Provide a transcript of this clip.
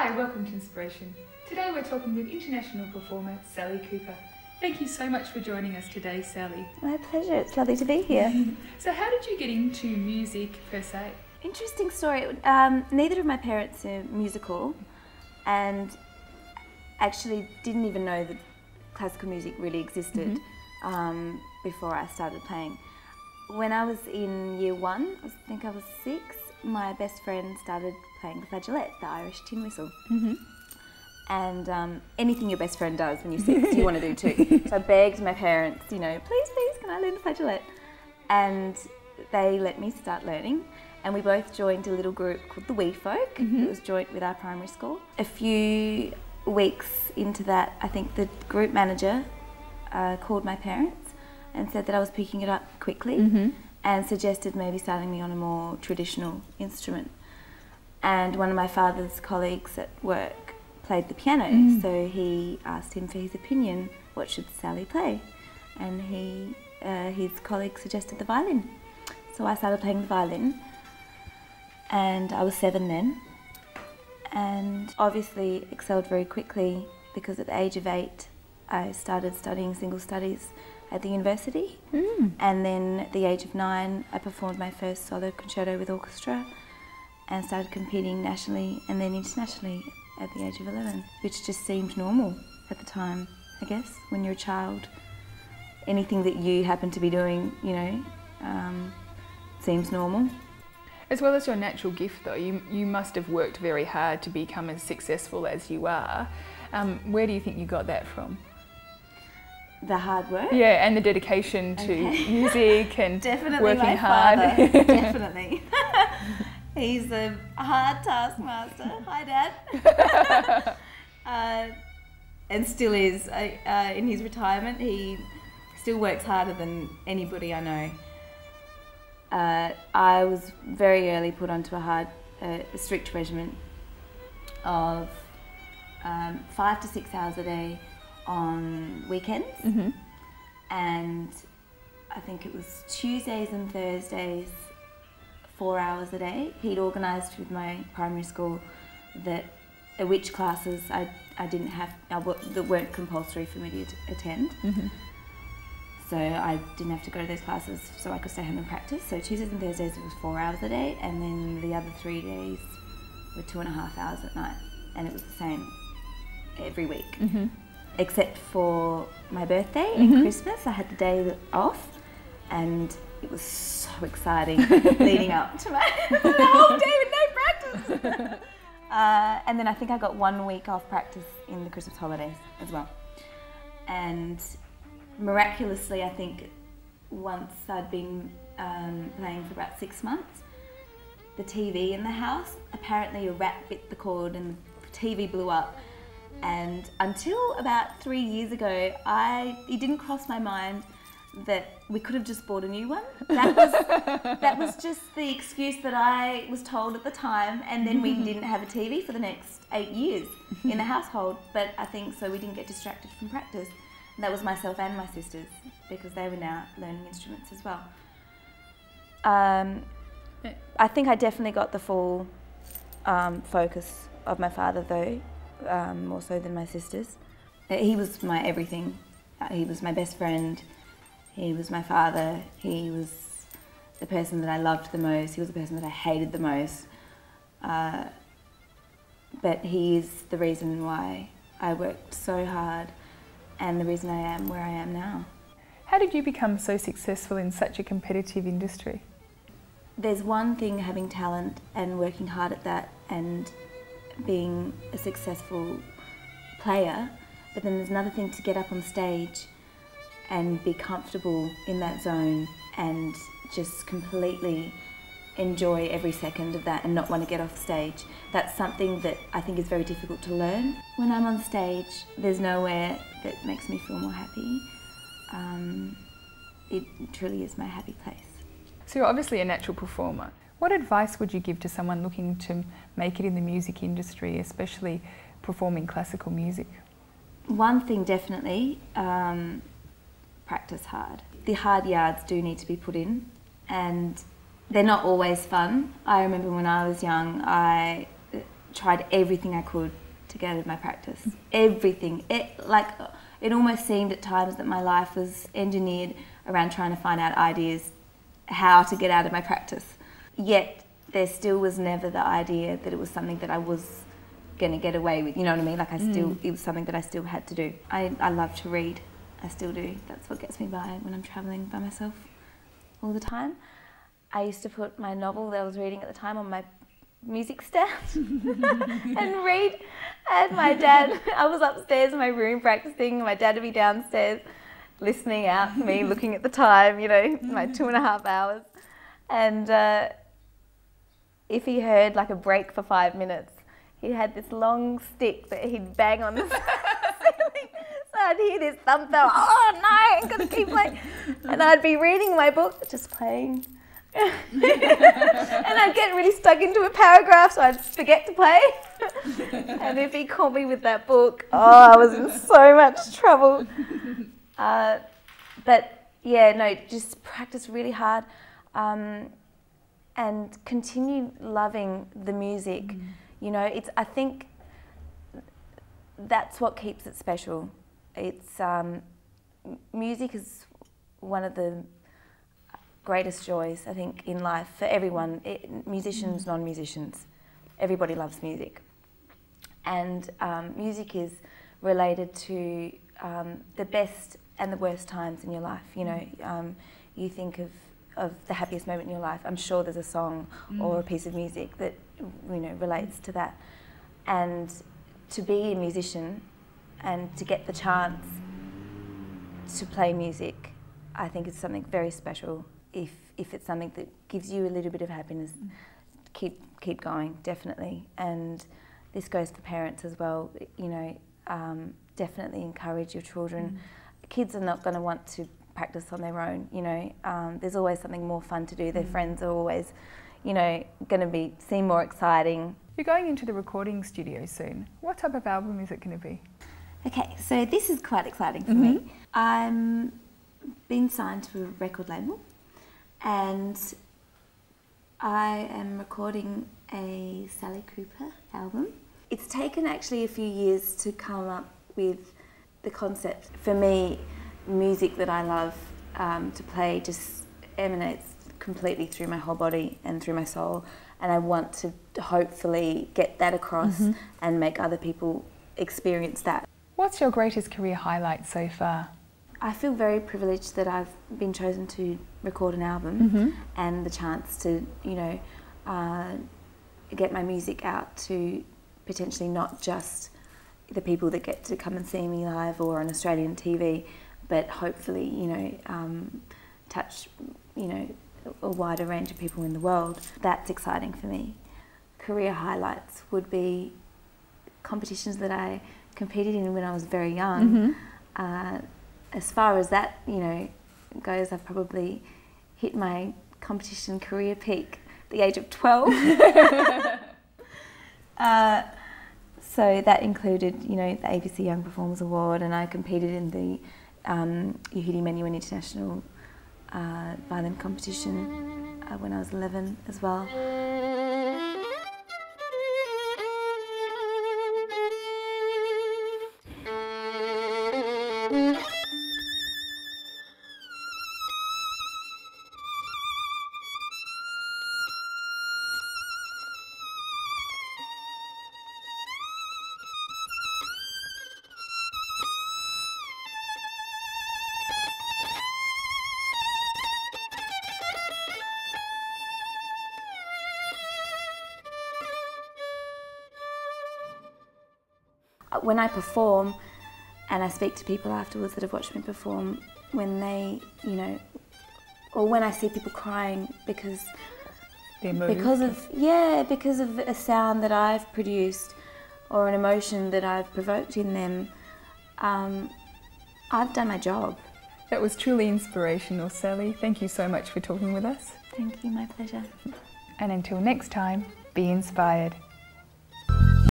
Hi, welcome to Inspiration. Today we're talking with international performer Sally Cooper. Thank you so much for joining us today, Sally. My pleasure, it's lovely to be here. So how did you get into music per se? Interesting story. Neither of my parents are musical and actually didn't even know that classical music really existed before I started playing. When I was in year one, I think I was 6, my best friend started playing the flageolet, the Irish tin whistle. And anything your best friend does when you're 6, you want to do too. So I begged my parents, you know, please, can I learn the flageolet? And they let me start learning. And we both joined a little group called the Wee Folk. It was joint with our primary school. A few weeks into that, I think the group manager called my parents and said that I was picking it up quickly and suggested maybe starting me on a more traditional instrument. And one of my father's colleagues at work played the piano, so he asked him for his opinion, what should Sally play? And his colleague suggested the violin. So I started playing the violin, and I was 7 then, and obviously excelled very quickly because at the age of 8 I started studying single studies at the university, and then at the age of 9 I performed my first solo concerto with orchestra and started competing nationally and then internationally at the age of 11, which just seemed normal at the time, I guess. When you're a child, anything that you happen to be doing, you know, seems normal. As well as your natural gift though, you must have worked very hard to become as successful as you are. Where do you think you got that from? The hard work? Yeah, and the dedication to music and definitely working my hard. Father, definitely. He's a hard taskmaster. Hi, Dad. And still is. In his retirement, he still works harder than anybody I know. I was very early put onto a strict regimen of 5 to 6 hours a day on weekends, and I think it was Tuesdays and Thursdays, 4 hours a day. He'd organised with my primary school that which classes I didn't have, that weren't compulsory for me to attend. So I didn't have to go to those classes, so I could stay home and practice. So Tuesdays and Thursdays it was 4 hours a day, and then the other 3 days were 2.5 hours at night, and it was the same every week. Except for my birthday and Christmas, I had the day off, and it was so exciting leading up to my the whole day with no practice. And then I think I got 1 week off practice in the Christmas holidays as well. And miraculously, I think once I'd been playing for about 6 months, the TV in the house, apparently a rat bit the cord and the TV blew up. And until about 3 years ago, it didn't cross my mind that we could have just bought a new one. That was just the excuse that I was told at the time, and then we didn't have a TV for the next 8 years in the household. But I think so we didn't get distracted from practice. And that was myself and my sisters, because they were now learning instruments as well. I think I definitely got the full focus of my father though, more so than my sisters. He was my everything. He was my best friend. He was my father. He was the person that I loved the most. He was the person that I hated the most. But he is the reason why I worked so hard and the reason I am where I am now. How did you become so successful in such a competitive industry? There's one thing having talent and working hard at that and being a successful player, but then there's another thing to get up on stage and be comfortable in that zone and just completely enjoy every second of that and not want to get off stage. That's something that I think is very difficult to learn. When I'm on stage, there's nowhere that makes me feel more happy. It truly is my happy place. So you're obviously a natural performer. What advice would you give to someone looking to make it in the music industry, especially performing classical music? One thing definitely, practice hard. The hard yards do need to be put in, and they're not always fun. I remember when I was young, tried everything I could to get out of my practice. Everything. It almost seemed at times that my life was engineered around trying to find out ideas how to get out of my practice. Yet there still was never the idea that it was something that I was going to get away with. You know what I mean? Like it was something that I still had to do. I love to read. I still do. That's what gets me by when I'm travelling by myself all the time. I used to put my novel that I was reading at the time on my music stand and read. And my dad, I was upstairs in my room practicing, and my dad would be downstairs listening out for me, looking at the time, you know, my 2.5 hours. And if he heard like a break for 5 minutes, he had this long stick that he'd bang on the ceiling. So I'd hear this thump, oh no, I'm going to keep playing. And I'd be reading my book, just playing. And I'd get really stuck into a paragraph, so I'd forget to play. And if he caught me with that book, I was in so much trouble. But yeah, no, just practice really hard and continue loving the music. You know, I think that's what keeps it special. It's music is one of the greatest joys, I think, in life for everyone, musicians, non-musicians. Everybody loves music. And music is related to the best and the worst times in your life. You know, you think of the happiest moment in your life. I'm sure there's a song or a piece of music that, you know, relates to that. And to be a musician and to get the chance to play music, I think it's something very special. If it's something that gives you a little bit of happiness, keep going, definitely. And this goes for parents as well. You know, definitely encourage your children. Kids are not going to want to practice on their own. You know, there's always something more fun to do. Their friends are always, you know, going to seem more exciting. You're going into the recording studio soon. What type of album is it going to be? Okay, so this is quite exciting for me. I'm being signed to a record label, and I am recording a Sally Cooper album. It's taken actually a few years to come up with the concept. For me, music that I love to play just emanates completely through my whole body and through my soul, and I want to hopefully get that across and make other people experience that. What's your greatest career highlight so far? I feel very privileged that I've been chosen to record an album and the chance to, you know, get my music out to potentially not just the people that get to come and see me live or on Australian TV, but hopefully, you know, touch, you know, a wider range of people in the world. That's exciting for me. Career highlights would be competitions that I competed in when I was very young. As far as that, you know, goes, I've probably hit my competition career peak at the age of 12. So that included, you know, the ABC Young Performers Award, and I competed in the Yehudi Menuhin International violin competition when I was 11 as well. When I perform and I speak to people afterwards that have watched me perform, when they, you know, or when I see people crying because of a sound that I've produced or an emotion that I've provoked in them, I've done my job. That was truly inspirational, Sally. Thank you so much for talking with us. Thank you, my pleasure. And until next time, be inspired.